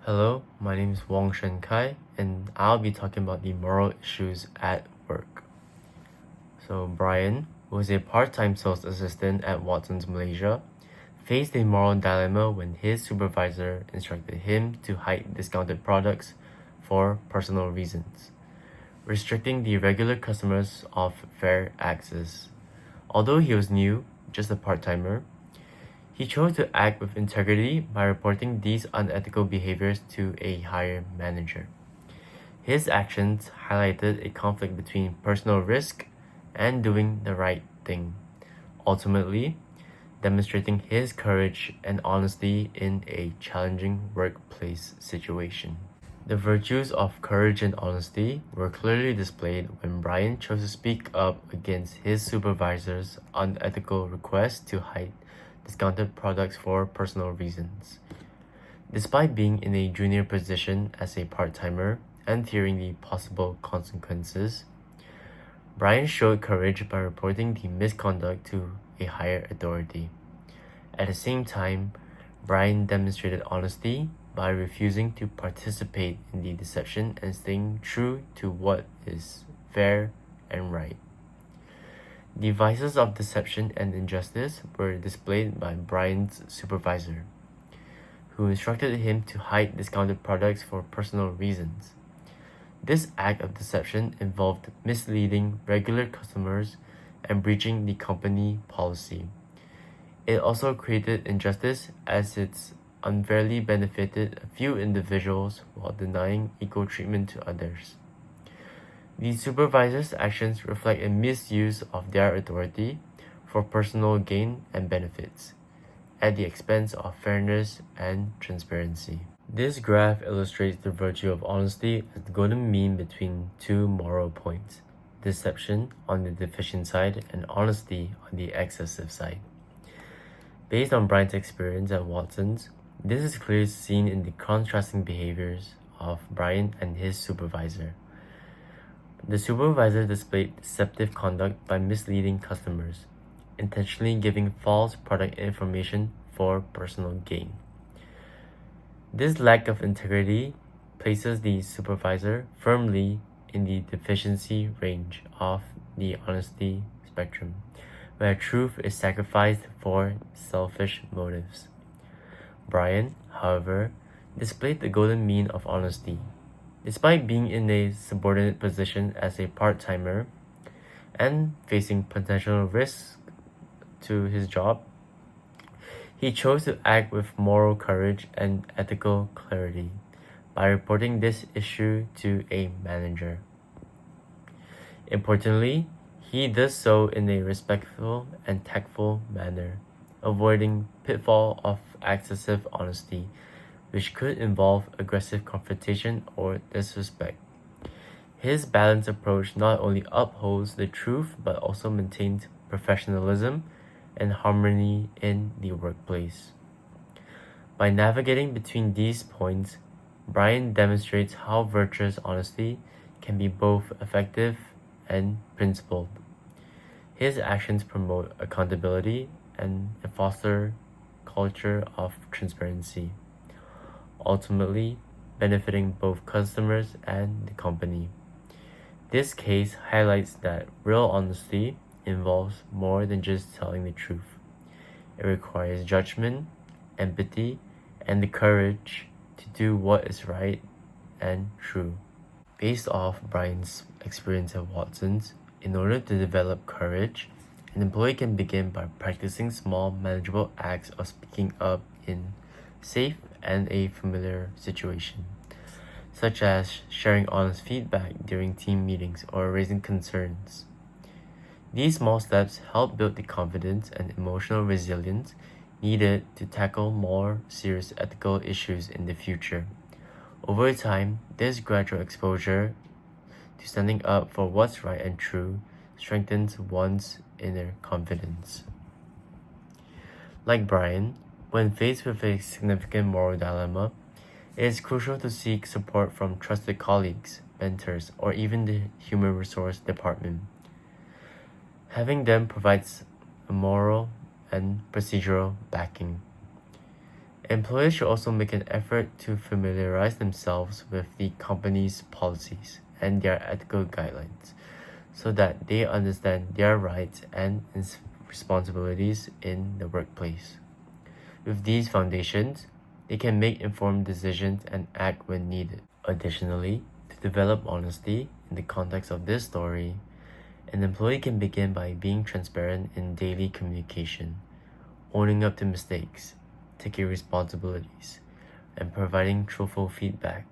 Hello, my name is Wong Shen Kai, and I'll be talking about the moral issues at work. So, Brian, who is a part-time sales assistant at Watsons Malaysia, faced a moral dilemma when his supervisor instructed him to hide discounted products for personal reasons, restricting the regular customers of fair access. Although he was new, just a part-timer, he chose to act with integrity by reporting these unethical behaviors to a higher manager. His actions highlighted a conflict between personal risk and doing the right thing, ultimately demonstrating his courage and honesty in a challenging workplace situation. The virtues of courage and honesty were clearly displayed when Brian chose to speak up against his supervisor's unethical request to hide discounted products for personal reasons. Despite being in a junior position as a part-timer and fearing the possible consequences, Brian showed courage by reporting the misconduct to a higher authority. At the same time, Brian demonstrated honesty by refusing to participate in the deception and staying true to what is fair and right. The vices of deception and injustice were displayed by Brian's supervisor, who instructed him to hide discounted products for personal reasons. This act of deception involved misleading regular customers and breaching the company policy. It also created injustice as it unfairly benefited a few individuals while denying equal treatment to others. The supervisor's actions reflect a misuse of their authority for personal gain and benefits, at the expense of fairness and transparency. This graph illustrates the virtue of honesty as the golden mean between two moral points: deception on the deficient side and honesty on the excessive side. Based on Brian's experience at Watsons, this is clearly seen in the contrasting behaviors of Brian and his supervisor. The supervisor displayed deceptive conduct by misleading customers, intentionally giving false product information for personal gain. This lack of integrity places the supervisor firmly in the deficiency range of the honesty spectrum, where truth is sacrificed for selfish motives. Brian, however, displayed the golden mean of honesty. Despite being in a subordinate position as a part-timer and facing potential risks to his job, he chose to act with moral courage and ethical clarity by reporting this issue to a manager. Importantly, he does so in a respectful and tactful manner, avoiding pitfall of excessive honesty, which could involve aggressive confrontation or disrespect. His balanced approach not only upholds the truth but also maintains professionalism and harmony in the workplace. By navigating between these points, Brian demonstrates how virtuous honesty can be both effective and principled. His actions promote accountability and foster culture of transparency, ultimately benefiting both customers and the company. This case highlights that real honesty involves more than just telling the truth. It requires judgment, empathy, and the courage to do what is right and true. Based off Brian's experience at Watsons, in order to develop courage, an employee can begin by practicing small, manageable acts of speaking up in safe and a familiar situation, such as sharing honest feedback during team meetings or raising concerns. These small steps help build the confidence and emotional resilience needed to tackle more serious ethical issues in the future. Over time, this gradual exposure to standing up for what's right and true strengthens one's inner confidence. Like Brian, when faced with a significant moral dilemma, it is crucial to seek support from trusted colleagues, mentors, or even the human resource department. Having them provides a moral and procedural backing. Employees should also make an effort to familiarize themselves with the company's policies and their ethical guidelines so that they understand their rights and responsibilities in the workplace. With these foundations, they can make informed decisions and act when needed. Additionally, to develop honesty in the context of this story, an employee can begin by being transparent in daily communication, owning up to mistakes, taking responsibilities, and providing truthful feedback.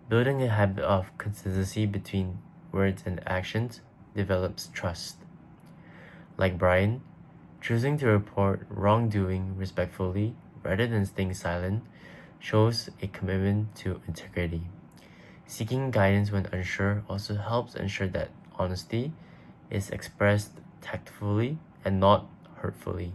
Building a habit of consistency between words and actions develops trust. Like Brian, choosing to report wrongdoing respectfully rather than staying silent shows a commitment to integrity. Seeking guidance when unsure also helps ensure that honesty is expressed tactfully and not hurtfully.